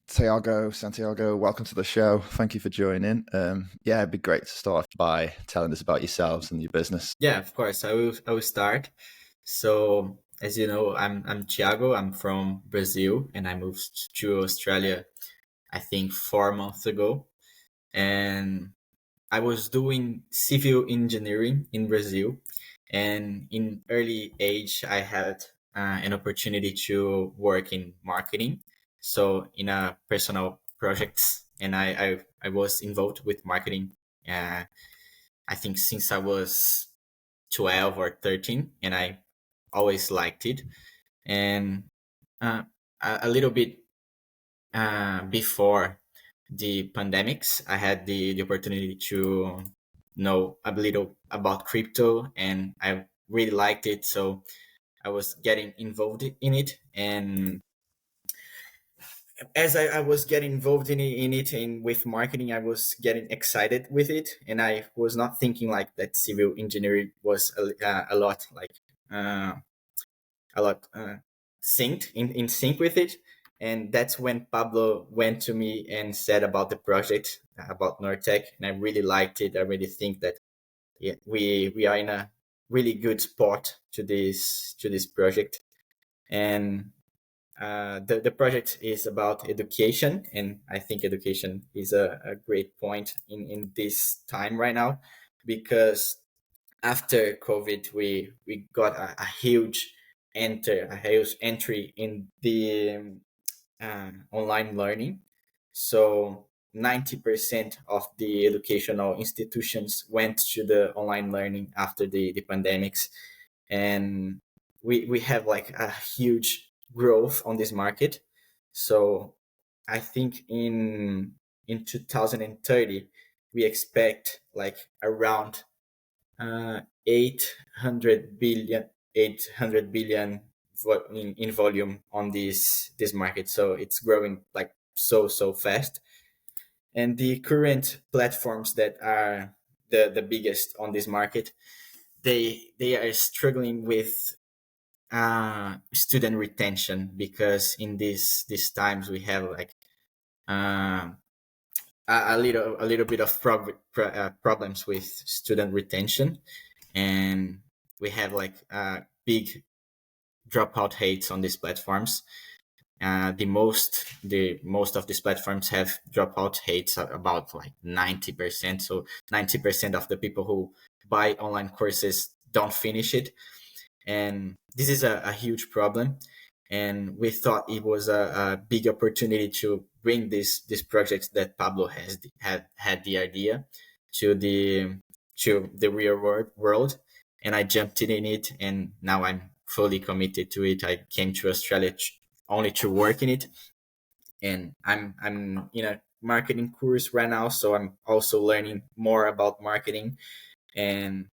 Santiago, welcome to the show. Thank you for joining. It'd be great to start off by telling us about yourselves and your business. Yeah, of course. I will start. So, as you know, I'm Thiago. I'm from Brazil, and I moved to Australia, I think 4 months ago. And I was doing civil engineering in Brazil, and in early age, I had an opportunity to work in marketing. So, in a personal projects, and I was involved with marketing. I think since I was 12 or 13, and I always liked it. And uh, a little bit before the pandemics, I had the opportunity to know a little about crypto, and I really liked it. So I was getting involved in it. And as I was getting involved in it and with marketing, I was getting excited with it. And I was not thinking like that civil engineering was a lot like uh, a lot synced in sync with it. And that's when Pablo went to me and said about the project about Nortech, and I really liked it. I really think that yeah, we are in a really good spot to this project. And the project is about education, and I think education is a great point in this time right now, because after COVID, we got a huge entry in the online learning. So 90% of the educational institutions went to the online learning after the pandemics, and we have like a huge growth on this market. So I think in 2030 we expect like around 800 billion 800 billion in volume on this market. So it's growing like so fast. And the current platforms that are the biggest on this market, they are struggling with student retention, because in these times we have like uh, a little bit of problems with student retention. And we have like big dropout rates on these platforms. The most of these platforms have dropout rates about like 90%. So 90% of the people who buy online courses don't finish it, and this is a huge problem. And we thought it was a big opportunity to bring this project that Pablo had the idea to the real world. And I jumped in it, and now I'm fully committed to it. I came to Australia only to work in it, and I'm in a marketing course right now, so I'm also learning more about marketing. And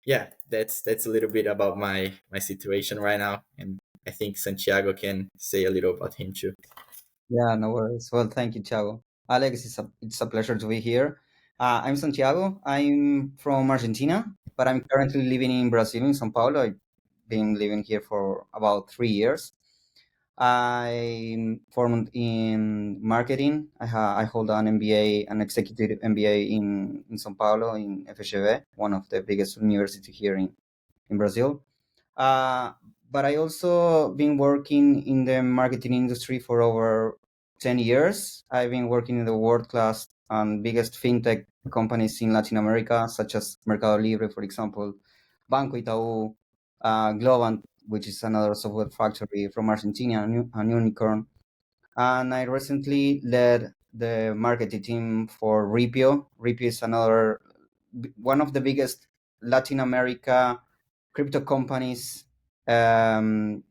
yeah, that's a little bit about my situation right now. And I think Santiago can say a little about him too. Yeah, no worries. Well, thank you, Thiago. Alex, it's a pleasure to be here. I'm Santiago. I'm from Argentina, but I'm currently living in Brazil, in São Paulo. I've been living here for about 3 years. I'm formed in marketing. I hold an MBA, an executive MBA in São Paulo, in FGV, one of the biggest universities here in Brazil. Uh, but I also been working in the marketing industry for over 10 years. I've been working in the world class and biggest fintech companies in Latin America, such as Mercado Libre, for example, Banco Itaú, Globant, which is another software factory from Argentina, an unicorn. And I recently led the marketing team for Ripio. Ripio is one of the biggest Latin America crypto companies,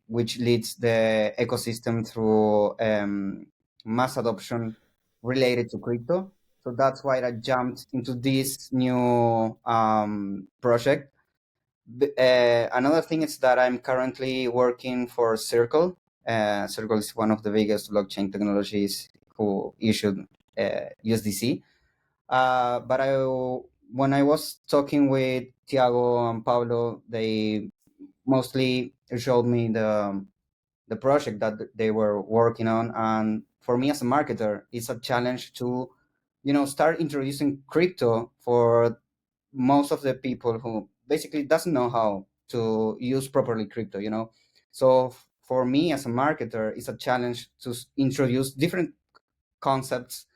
which leads the ecosystem through mass adoption related to crypto. So that's why I jumped into this new project. Another thing is that I'm currently working for Circle. Circle is one of the biggest blockchain technologies who issued USDC. But when I was talking with Tiago and Pablo, they mostly showed me the project that they were working on, and for me as a marketer, it's a challenge to, start introducing crypto for most of the people who basically doesn't know how to use properly crypto. So for me as a marketer, it's a challenge to introduce different concepts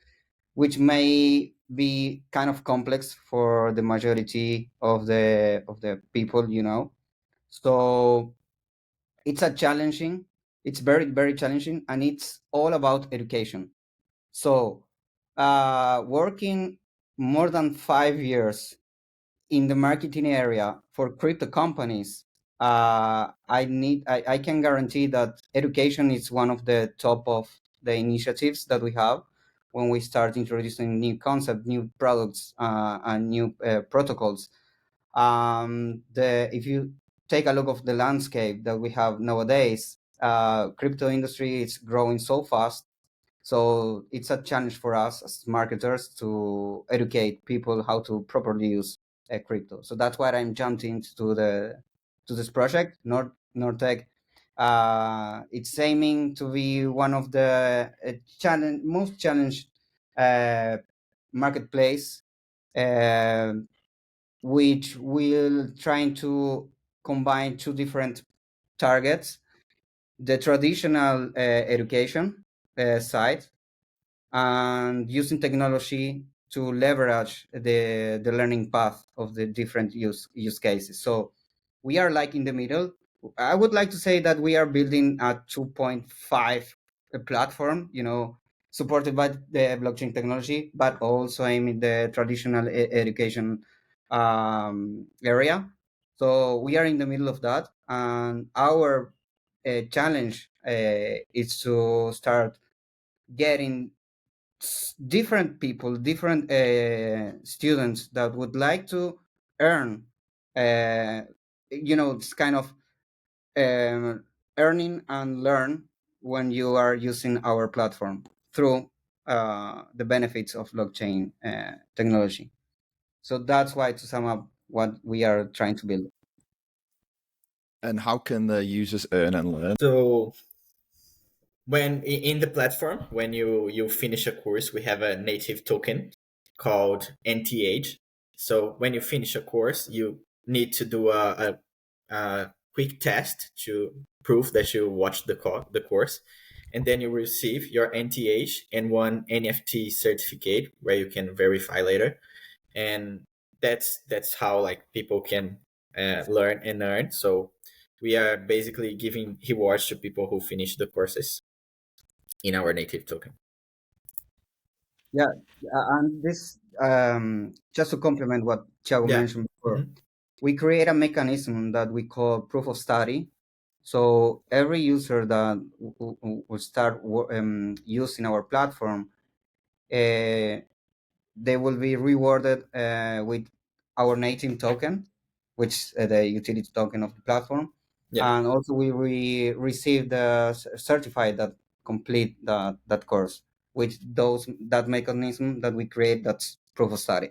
which may be kind of complex for the majority of the people. So it's very, very challenging, and it's all about education. So working more than 5 years in the marketing area for crypto companies, I can guarantee that education is one of the top of the initiatives that we have when we start introducing new concepts, new products, and new protocols. If you take a look of the landscape that we have nowadays, crypto industry is growing so fast. So it's a challenge for us as marketers to educate people how to properly use crypto. So that's why I'm jumped into this project, Nortech. It's aiming to be one of the most challenged uh, marketplace, uh, which will trying to combine two different targets: the traditional education side, and using technology to leverage the learning path of the different use cases. So we are like in the middle. I would like to say that we are building a 2.5 platform, supported by the blockchain technology, but also aiming the traditional education area. So we are in the middle of that, and our challenge is to start getting different people, different students that would like to earn, uh, it's kind of um, earning and learn when you are using our platform through the benefits of blockchain technology. So that's why, to sum up, what we are trying to build. And how can the users earn and learn? So when in the platform, when you finish a course, we have a native token called NTH. So when you finish a course, you need to do a quick test to prove that you watched the course, and then you receive your NTH and one NFT certificate where you can verify later. And that's how like people can learn and earn. So we are basically giving rewards to people who finish the courses in our native token. Yeah, and this, just to complement what Thiago Yeah. mentioned before, Mhm. we create a mechanism that we call proof of study. So every user that will start using our platform, uh, they will be rewarded with our native token, which is the utility token of the platform, Yeah. and also we receive the certified that complete that course, which that mechanism that we create, that's proof of study.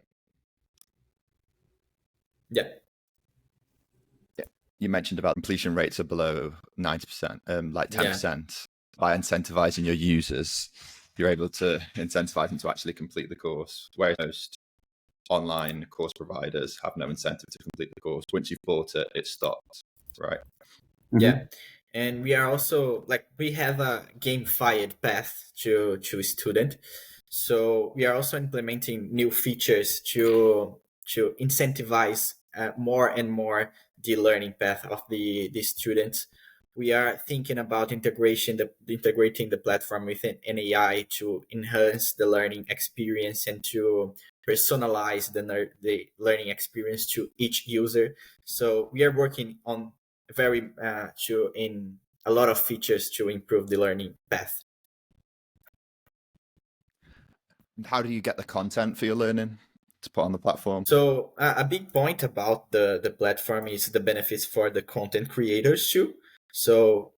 Yeah. Yeah. You mentioned about completion rates are below 90%, like Yeah. 10%. By incentivizing your users, you're able to incentivize them to actually complete the course, whereas most online course providers have no incentive to complete the course. Once you've bought it, it stops, right? Yeah. Mhm. And we are also like we have a gamified path to student. So we are also implementing new features to incentivize more and more the learning path of the students. We are thinking about integrating the platform with an AI to enhance the learning experience and to personalize the learning experience to each user. So we are working on very to in a lot of features to improve the learning path. How do you get the content for your learning to put on the platform? So a big point about the platform is the benefits for the content creators too. So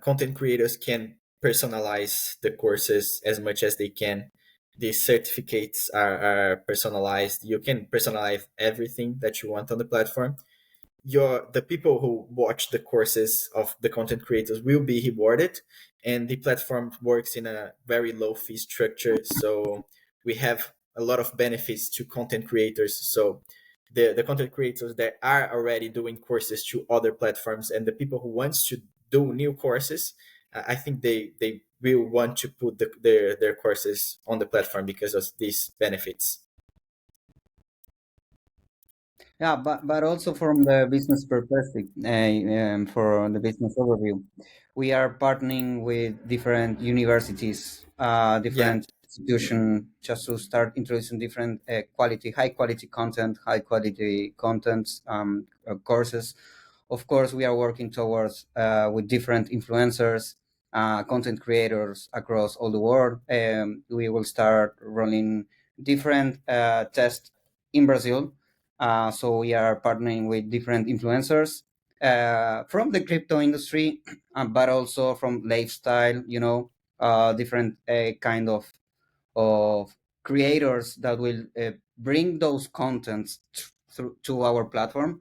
content creators can personalize the courses as much as they can. The certificates are personalized. You can personalize everything that you want on the platform. The people who watch the courses of the content creators will be rewarded, and the platform works in a very low fee structure. So we have a lot of benefits to content creators. So the content creators that are already doing courses to other platforms, and the people who wants to do new courses, I think they will want to put their courses on the platform because of these benefits. Yeah, but also from the business perspective, for the business overview, we are partnering with different universities, Yeah, different institutions, just to start introducing different high quality content, courses. Of course, we are working towards with different influencers, content creators across all the world. We will start running different tests in Brazil, so we are partnering with different influencers from the crypto industry, but also from lifestyle. Different kind of creators that will bring those contents through to our platform.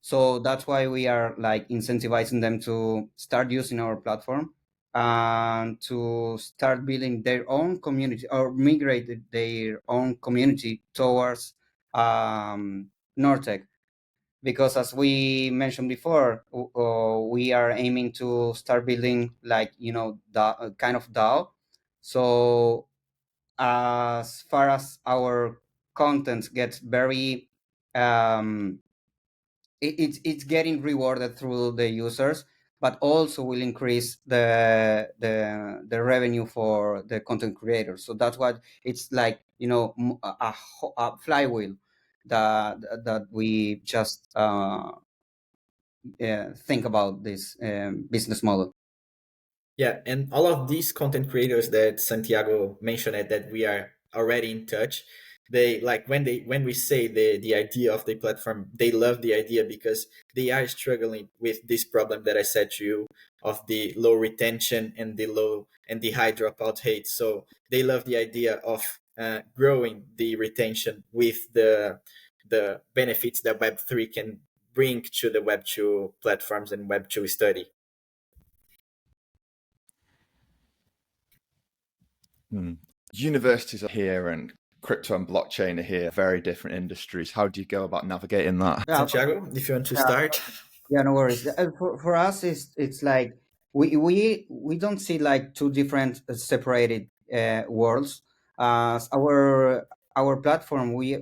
So that's why we are like incentivizing them to start using our platform and to start building their own community or migrate their own community towards Nortech. Because as we mentioned before, we are aiming to start building like the kind of DAO. So as far as our content gets very um, it's getting rewarded through the users, but also will increase the revenue for the content creators. So that's what it's like, a flywheel that we just think about this business model. yeah, and all of these content creators that Santiago mentioned that we are already in touch, they like when we say the idea of the platform, they love the idea because they are struggling with this problem that I said to you of the low retention and the high dropout rate. So they love the idea of growing the retention with the benefits that Web3 can bring to the Web2 platforms and Web2 study. Universities are here and crypto and blockchain are here, very different industries. How do you go about navigating that? Yeah, Santiago, if you want to yeah. start. Yeah, no worries. For us, it's like we don't see like two different separated worlds. Our platform, we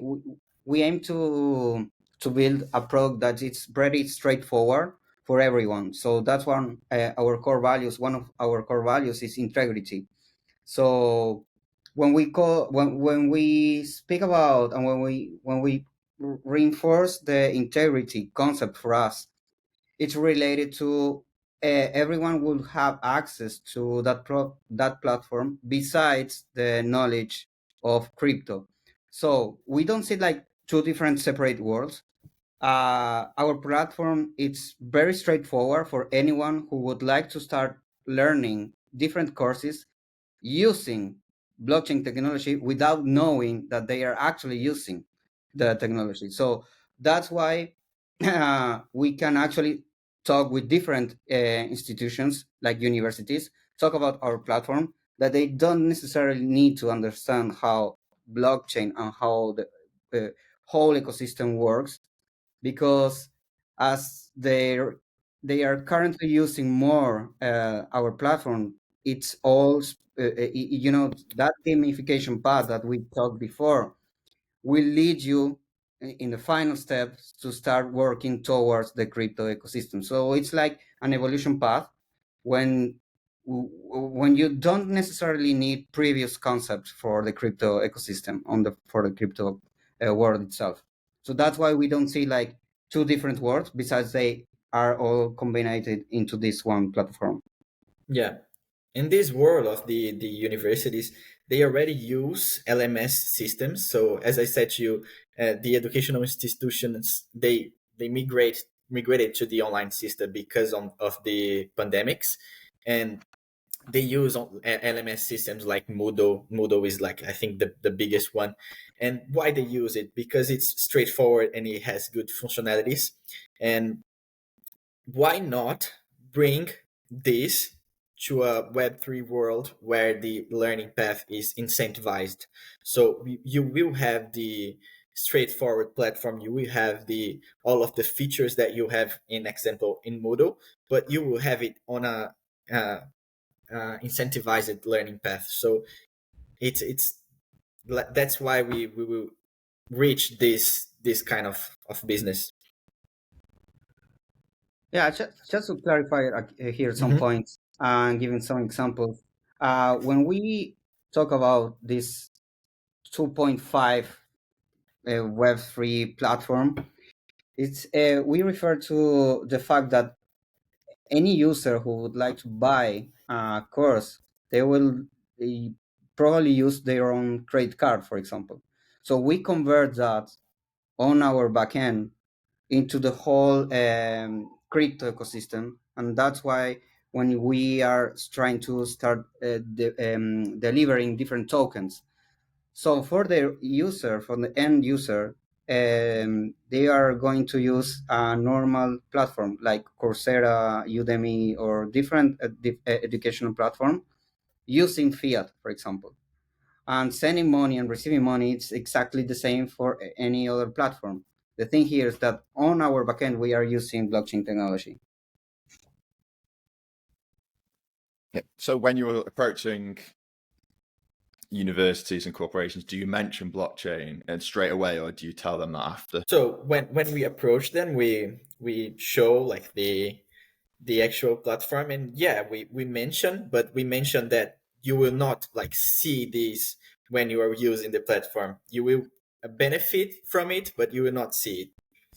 aim to build a product that it's very straightforward for everyone. So that's one our core values. One of our core values is integrity. So when we speak about and when we reinforce the integrity concept for us, it's related to everyone will have access to that platform besides the knowledge of crypto. So we don't see like two different separate worlds. Our platform it's very straightforward for anyone who would like to start learning different courses using blockchain technology without knowing that they are actually using the technology. So that's why we can actually talk with different institutions like universities, talk about our platform, that they don't necessarily need to understand how blockchain and how the whole ecosystem works, because as they are currently using more our platform, it's all that gamification path that we talked before will lead you in the final steps to start working towards the crypto ecosystem. So it's like an evolution path when when you don't necessarily need previous concepts for the crypto ecosystem for the crypto world itself. So that's why we don't see like two different worlds, besides they are all combined into this one platform. Yeah. In this world of the universities, they already use LMS systems. So as I said to you, the educational institutions they migrated to the online system because of the pandemics, and they use LMS systems like Moodle. Moodle is like I think the biggest one. And why they use it? Because it's straightforward and it has good functionalities. And why not bring this to a Web3 world where the learning path is incentivized. So you will have the straightforward platform. You will have the all of the features that you have, in example, in Moodle, but you will have it on a uh, incentivized learning path. So it's that's why we will reach this kind of business. Yeah, just to clarify here some points and giving some examples. When we talk about this 2.5 Web3 platform, it's we refer to the fact that any user who would like to buy a course, they will eh, probably use their own credit card, for example. So we convert that on our backend into the whole crypto ecosystem, and that's why when we are trying to start delivering different tokens, so for the user, for the end user, they are going to use a normal platform like Coursera, Udemy, or different educational platform using fiat, for example. And sending money and receiving money, it's exactly the same for any other platform. The thing here is that on our backend, we are using blockchain technology. Yeah. So when you're approaching universities and corporations, do you mention blockchain and straight away, or do you tell them that after? So when we approach them, we show like the actual platform, and yeah, we mention, but we mention that you will not like see this when you are using the platform. You will benefit from it, but you will not see it.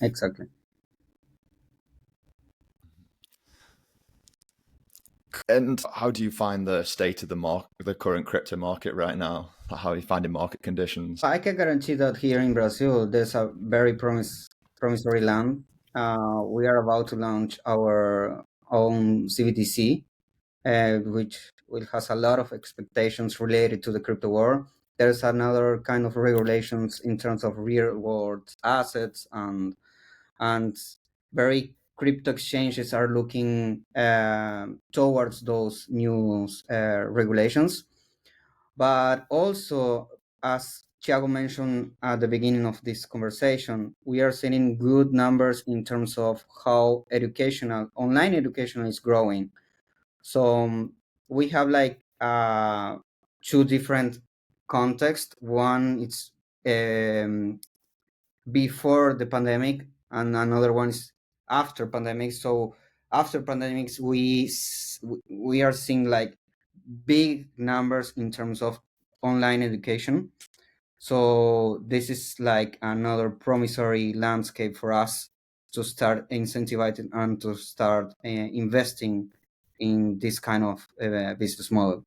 Exactly. And how do you find the state of the market, the current crypto market right now? How are you finding market conditions? I can guarantee that here in Brazil, there's a very promissory land. We are about to launch our own CBDC, which has a lot of expectations related to the crypto world. There's another kind of regulations in terms of real world assets, and very crypto exchanges are looking towards those new regulations. But also, as Thiago mentioned at the beginning of this conversation, we are seeing good numbers in terms of how online educational is growing. So we have like two different contexts. One is um, before the pandemic, and another one is after pandemic. So after pandemics, we are seeing like big numbers in terms of online education. So this is like another promissory landscape for us to start incentivizing and to start investing in this kind of business model.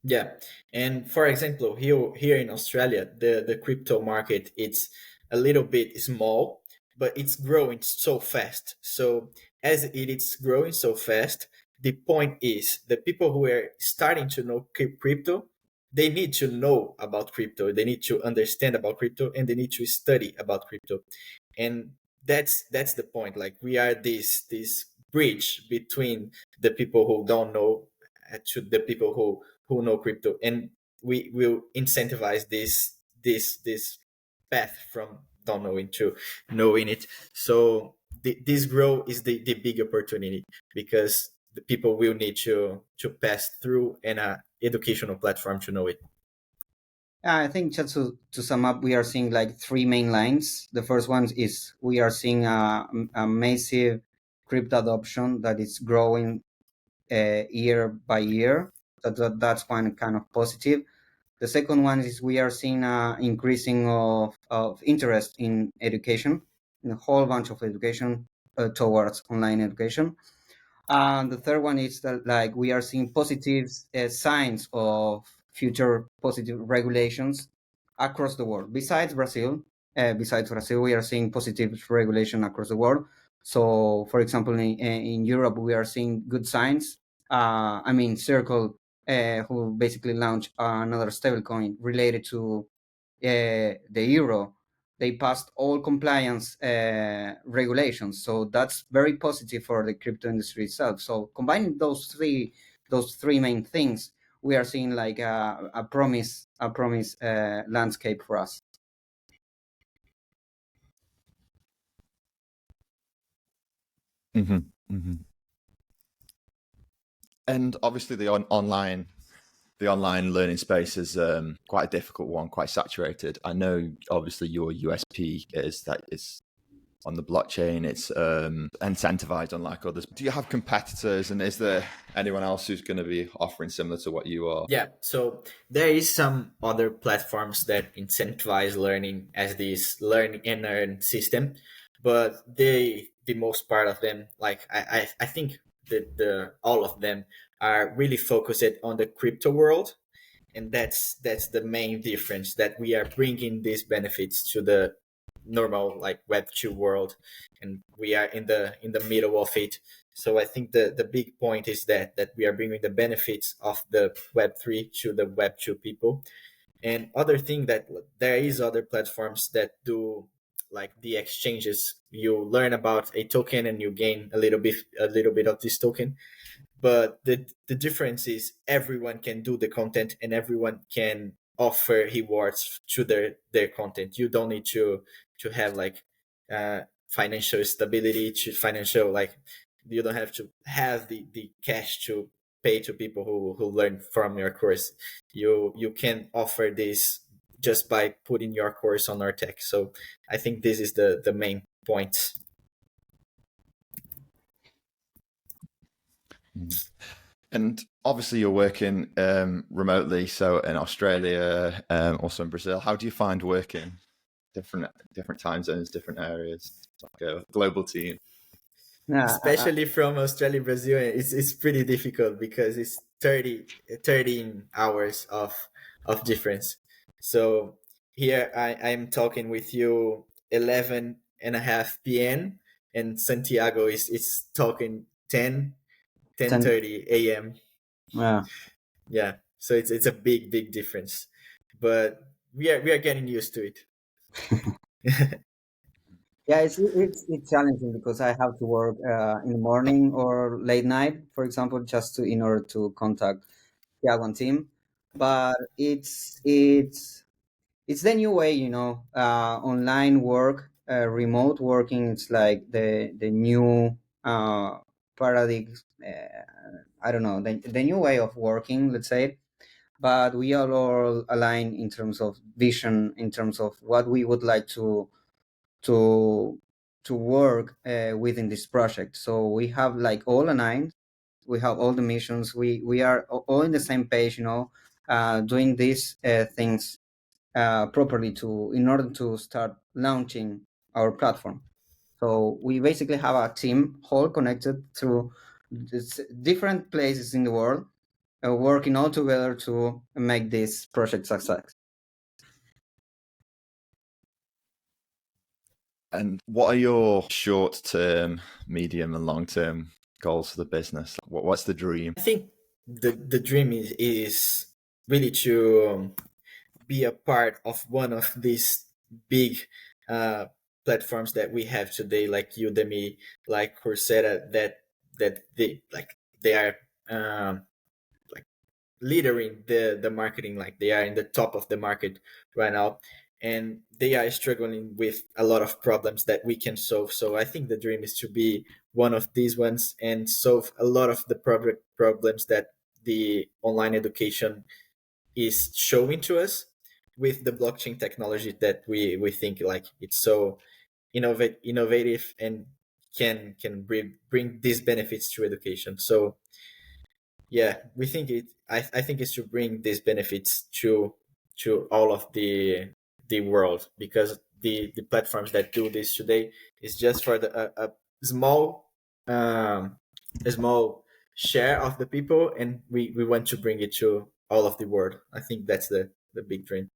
Yeah, and for example, here in Australia, the crypto market, it's a little bit small, but it's growing so fast. So as it is growing so fast, the point is the people who are starting to know crypto, they need to know about crypto, they need to understand about crypto, and they need to study about crypto. And that's the point. Like we are this bridge between the people who don't know to the people who know crypto, and we will incentivize this path from don't knowing to knowing it. So this grow is the big opportunity, because the people will need to pass through an educational platform to know it. I think just to sum up, we are seeing like three main lines. The first one is we are seeing a massive crypto adoption that is growing year by year. That's one kind of positive. The second one is we are seeing an increasing of interest in education, in a whole bunch of education towards online education. And the third one is that like we are seeing positive signs of future positive regulations across the world. Besides Brazil, we are seeing positive regulation across the world. So, for example, in Europe, we are seeing good signs. Circle, who basically launched another stablecoin related to the euro, they passed all compliance regulations. So that's very positive for the crypto industry itself. So combining those three those three main things, we are seeing like a promise landscape for us. Mm-hmm. Mm-hmm. And obviously, the online learning space is quite a difficult one, quite saturated. I know, obviously, your USP is that it's on the blockchain, it's incentivized unlike others. Do you have competitors, and is there anyone else who's going to be offering similar to what you are? Yeah, so there is some other platforms that incentivize learning as this learn and earn system, but the most part of them, like I think that the all of them are really focused on the crypto world, and that's the main difference, that we are bringing these benefits to the normal like Web2 world, and we are in the middle of it. So I think the big point is that we are bringing the benefits of the Web3 to the Web2 people. And other thing, that there is other platforms that do like the exchanges. You learn about a token and you gain a little bit of this token, but the difference is everyone can do the content and everyone can offer rewards to their content. You don't need to have like financial stability, to financial, like you don't have to have the cash to pay to people who learn from your course. You can offer this just by putting your course on Nortech. So I think this is the main point. And obviously, you're working remotely, so in Australia, also in Brazil. How do you find working different time zones, different areas, like a global team? Yeah, Especially from Australia, Brazil, it's pretty difficult because it's 13 hours of difference. So here I'm talking with you 11:30 p.m. and Santiago is talking 10:30 a.m. yeah. Yeah, so it's a big difference, but we are getting used to it. Yeah, it's challenging because I have to work in the morning or late night, for example, just to in order to contact one team. But it's the new way, you know. Online work, remote working. It's like the new paradigm. I don't know, the new way of working, let's say. But we are all aligned in terms of vision, in terms of what we would like to to work within this project. So we have like all aligned. We have all the missions. We are all in the same page, you know, doing these things properly to in order to start launching our platform. So we basically have a team all connected through different places in the world, working all together to make this project success. And what are your short-term, medium, and long-term goals for the business? What's the dream? I think the dream is really to be a part of one of these big uh, platforms that we have today, like Udemy, like Coursera, that they are um, like leadering the marketing, like they are in the top of the market right now, and they are struggling with a lot of problems that we can solve. So I think the dream is to be one of these ones and solve a lot of the problems that the online education is showing to us with the blockchain technology that we think like it's so innovative and can bring these benefits to education. So yeah, we think I think it's to bring these benefits to all of the world, because the platforms that do this today is just for a small a small share of the people, and we want to bring it to all of the world. I think that's the big dream.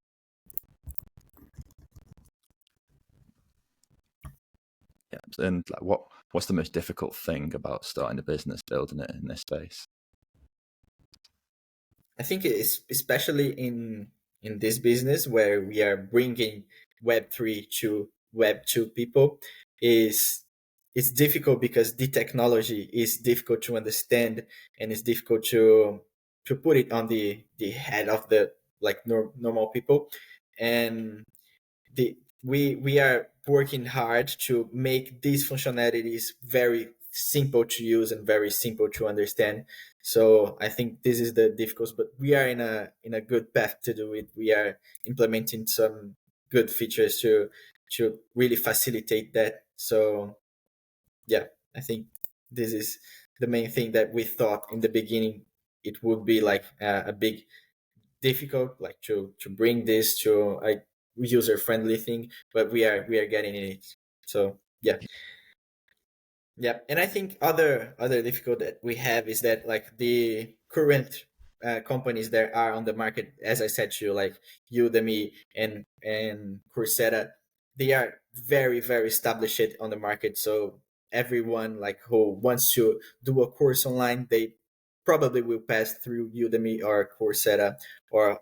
Yeah. And like, what's the most difficult thing about starting a business, building it in this space? I think it's especially in this business where we are bringing Web3 to Web2 people, is it's difficult because the technology is difficult to understand, and it's difficult to put it on the head of the like normal people. And the we are working hard to make these functionalities very simple to use and very simple to understand. So I think this is the difficult, but we are in a good path to do it. We are implementing some good features to really facilitate that. So yeah, I think this is the main thing that we thought in the beginning. It would be like a big difficult, like to bring this to a user friendly thing, but we are getting in it. So yeah. Yeah, and I think other difficult that we have is that like the current companies that are on the market, as I said to you, like Udemy and Coursera, they are very established on the market. So everyone like who wants to do a course online, they probably will pass through Udemy or Coursera or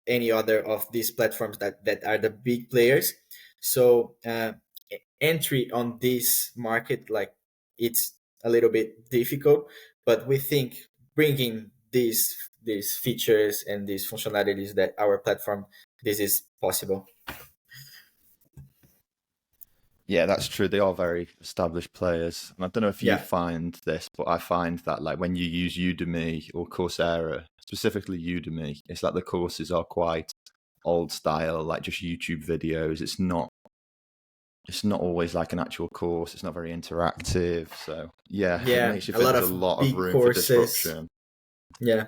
any other of these platforms that are the big players. So entry on this market, like it's a little bit difficult, but we think bringing these features and these functionalities that our platform, this is possible. Yeah, that's true. They are very established players. And I don't know if you Yeah, find this, but I find that like when you use Udemy or Coursera, specifically Udemy, it's like the courses are quite old style, like just YouTube videos. It's not always like an actual course. It's not very interactive. So yeah, it yeah, makes you a think lot there's a of lot of big room for courses. disruption. Yeah,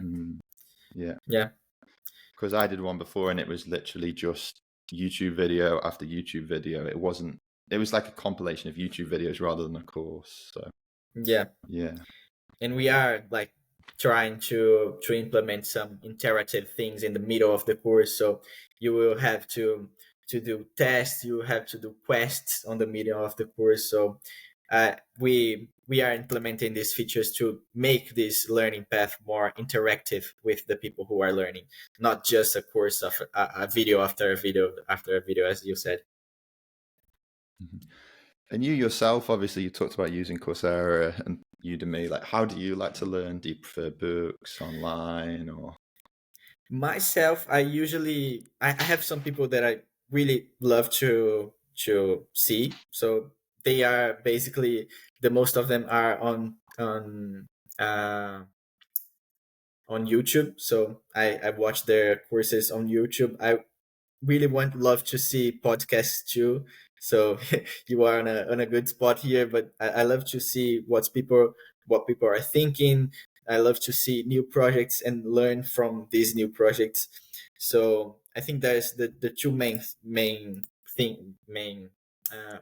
Yeah. yeah, Because I did one before and it was literally just YouTube video after YouTube video. It was like a compilation of YouTube videos rather than a course. So yeah. yeah. And we are like trying to implement some interactive things in the middle of the course. So you will have to do tests, you have to do quests on the middle of the course. So we are implementing these features to make this learning path more interactive with the people who are learning, not just a course of a video after a video after a video, as you said. Mhm. And you yourself, obviously, you talked about using Coursera and Udemy. Like, how do you like to learn? Do you prefer books online or? Myself, I have some people that I really love to see. So they are basically, the most of them are uh on YouTube. So I watch their courses on YouTube. I really want love to see podcasts too. So you are on a good spot here. But I love to see what people are thinking. I love to see new projects and learn from these new projects. So I think there's the two main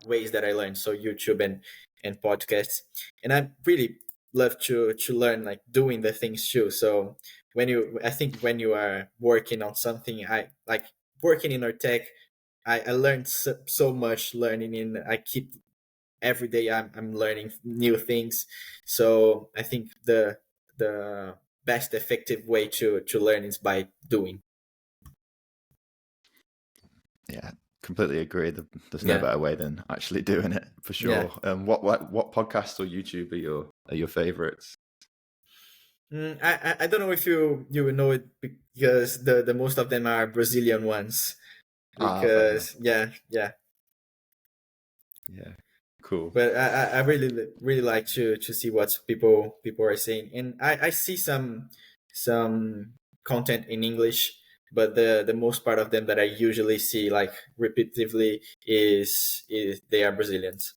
ways that I learn. So YouTube and podcasts, and I really love to learn like doing the things too. So I think when you are working on something, I like working in Nortech, I learned so much learning in. I keep every day. I'm learning new things. So I think the best effective way to learn is by doing. Yeah, completely agree. There's no Yeah, better way than actually doing it for yeah. sure. What podcasts or YouTube are your favorites? I don't know if you will know it because the most of them are Brazilian ones. Ah, fair enough. Because yeah. Yeah, cool. But I really like to see what people are saying, and I see some content in English, but the most part of them that I usually see like repetitively is they are Brazilians.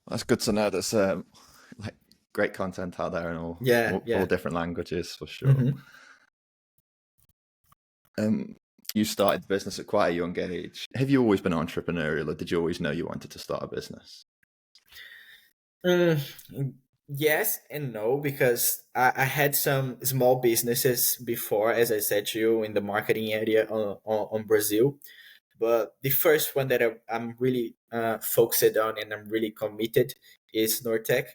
That's good to know. That's like great content out there in Yeah, all yeah. different languages for sure. Hmm. Um, you started the business at quite a young age. Have you always been entrepreneurial, or did you always know you wanted to start a business? Mm, yes and no, because I had some small businesses before, as I said to you, in the marketing area on Brazil. But the first one that I'm really focused on and I'm really committed is Nortech.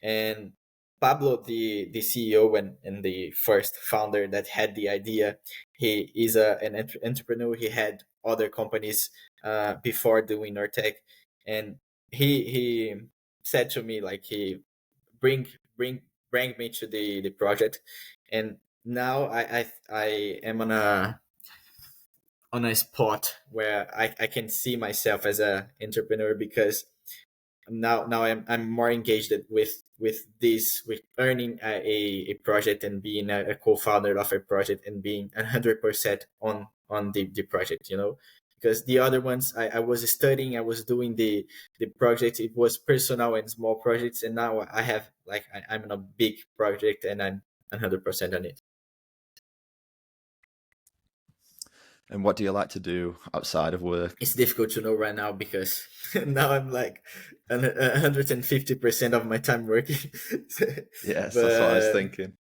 And Pablo, the CEO and the first founder that had the idea, he is an entrepreneur. He had other companies before doing Nortech, and he said to me like he bring bring bring me to the project, and now I am on a spot where I can see myself as a entrepreneur, because now I'm more engaged with this, with earning a project and being a co-founder of a project and being 100% on the project, because the other ones I was studying, I was doing the project, it was personal and small projects, and now I have like I'm in a big project and I'm 100% on it. And what do you like to do outside of work? It's difficult to know right now, because now I'm like 150% of my time working. Yes, that's what I was But thinking.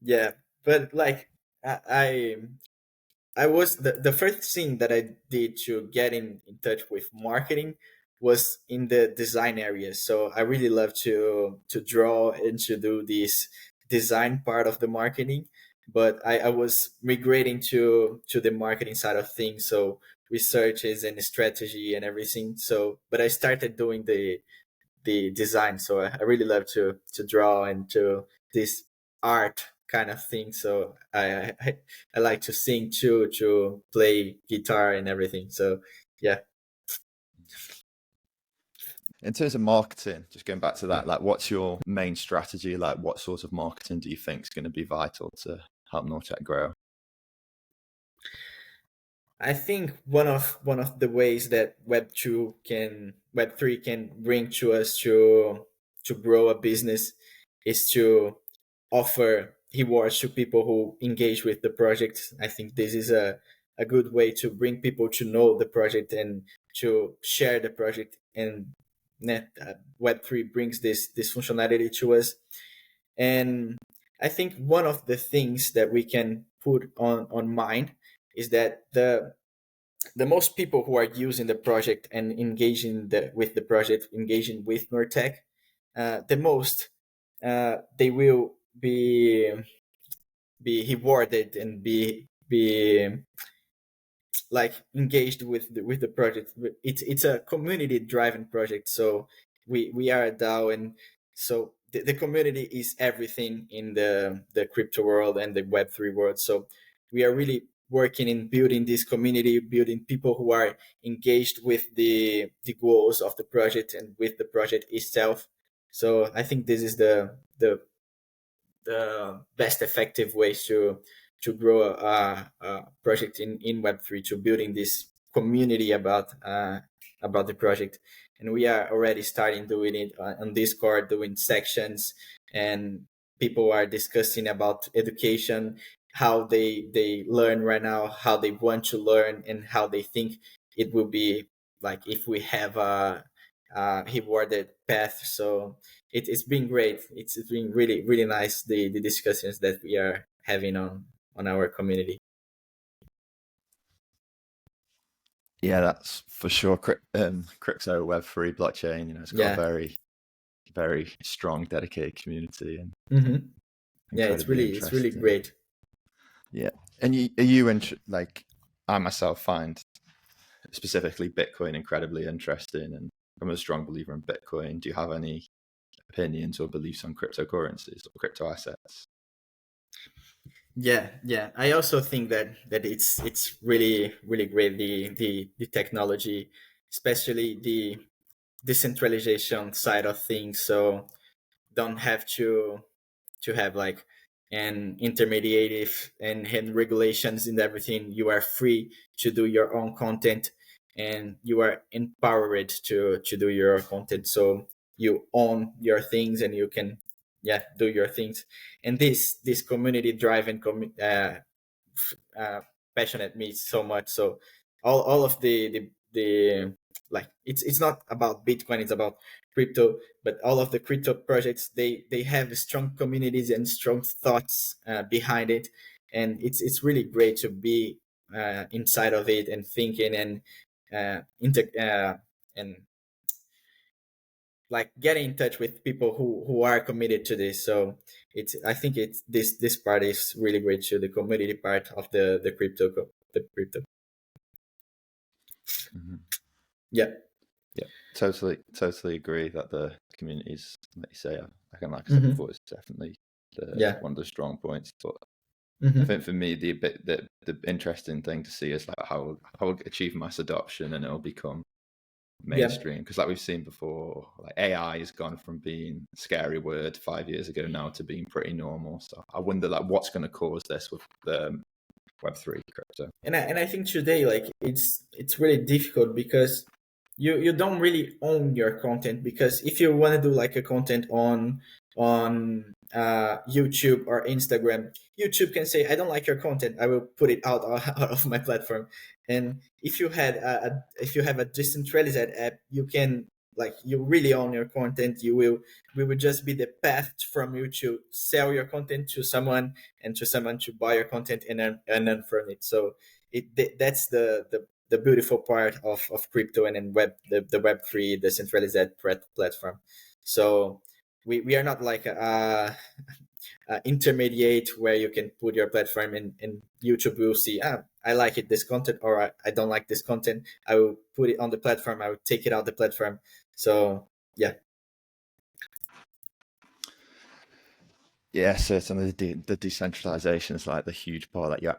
yeah, but like I I was the first thing that I did to get in touch with marketing was in the design area. So I really love to draw and to do this design part of the marketing. But I was migrating to the marketing side of things. So researches and strategy and everything. So but I started doing the design. So I really love to draw and to this art kind of thing. So I like to sing too, to play guitar and everything. So yeah. In terms of marketing, just going back to that, like what's your main strategy? Like what sort of marketing do you think is going to be vital to help Nortech grow? I think one of the ways that Web3 can bring to us to grow a business is to offer rewards to people who engage with the project. I think this is a good way to bring people to know the project and to share the project. And Web3 brings this functionality to us. And I think one of the things that we can put on mind is that the most people who are using the project and engaging with the project, engaging with Nortech, the most they will be rewarded and be like engaged with the project. It's a community driven project, so we are a DAO, and so the community is everything in the crypto world and the Web3 world. So we are really working in building this community, building people who are engaged with the goals of the project and with the project itself. So I think this is the best effective ways to grow a project in Web3, to building this community about the project. And we are already starting doing it on Discord, doing sections, and people are discussing about education, how they learn right now, how they want to learn, and how they think it will be like if we have a rewarded path. So it's been great. It's been really nice, the discussions that we are having on our community. Yeah, that's for sure. Crypto Web3 blockchain, it's got a Yeah. very strong, dedicated community, and Mm-hmm. Yeah, incredibly it's really interesting. great. Yeah, and are you like I myself find specifically Bitcoin incredibly interesting, and I'm a strong believer in Bitcoin. Do you have any opinions or beliefs on cryptocurrencies or crypto assets? Yeah. I also think that it's really great, the technology, especially the decentralization side of things. So don't have to have like an intermediative and regulations and everything. You are free to do your own content, and you are empowered to do your own content. So you own your things and you can do your things. And this community driven passionate me so much. So all of the like it's not about Bitcoin, it's about crypto, but all of the crypto projects, they have strong communities and strong thoughts behind it. And it's really great to be inside of it and thinking and and like getting in touch with people who are committed to this. So I think it's this part is really great to the community part of the crypto. Mm-hmm. Yeah. Yeah. Totally agree that the communities, like you say, like I said before, it's definitely one of the strong points. But I think for me, the interesting thing to see is like how we'll achieve mass adoption and it'll become mainstream. Because like we've seen before, like AI has gone from being a scary word 5 years ago now to being pretty normal. So I wonder like what's going to cause this with the Web3 crypto. And I think today, like, it's really difficult because you don't really own your content, because if you want to do like a content on YouTube or Instagram, YouTube can say, I don't like your content, I will put it out of my platform. And if you have a decentralized app, you can, like, you really own your content. We will just be the path from you to sell your content to someone, and to someone to buy your content and earn from it. So that's the beautiful part of crypto and then the Web3 decentralized platform. So we are not like a intermediate where you can put your platform and YouTube will see, I like this content, or I don't like this content, I will put it on the platform, I will take it out the platform. So yeah, certainly the decentralization is like the huge part that you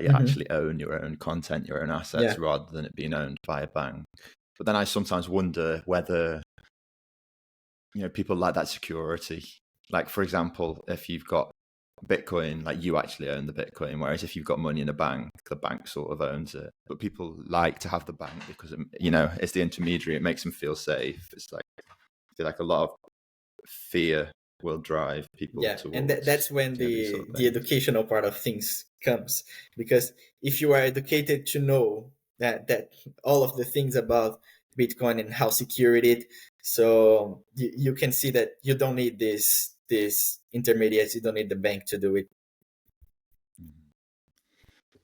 actually own your own content, your own assets, rather than it being owned by a bank. But then I sometimes wonder whether, people like that security. Like, for example, if you've got Bitcoin, like you actually own the Bitcoin, whereas if you've got money in a bank, the bank sort of owns it. But people like to have the bank because, it's the intermediary. It makes them feel safe. It's like, I feel like a lot of fear will drive people towards, and that's when the educational part of things comes, because if you are educated to know that all of the things about Bitcoin and how secure it is, so you can see that you don't need this intermediates, you don't need the bank to do it.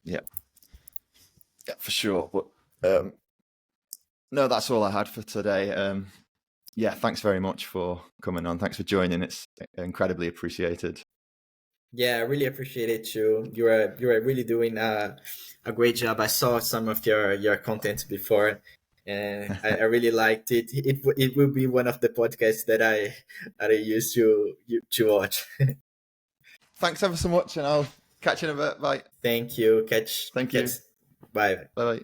Yeah, for sure. But no, that's all I had for today. Yeah, thanks very much for coming on. Thanks for joining. It's incredibly appreciated. Yeah, I really appreciate it too. You are really doing a great job. I saw some of your content before, and I really liked it. It will be one of the podcasts that I used to watch. Thanks ever so much, and I'll catch you in a bit. Bye. Thank you. Thank you. Bye. Bye.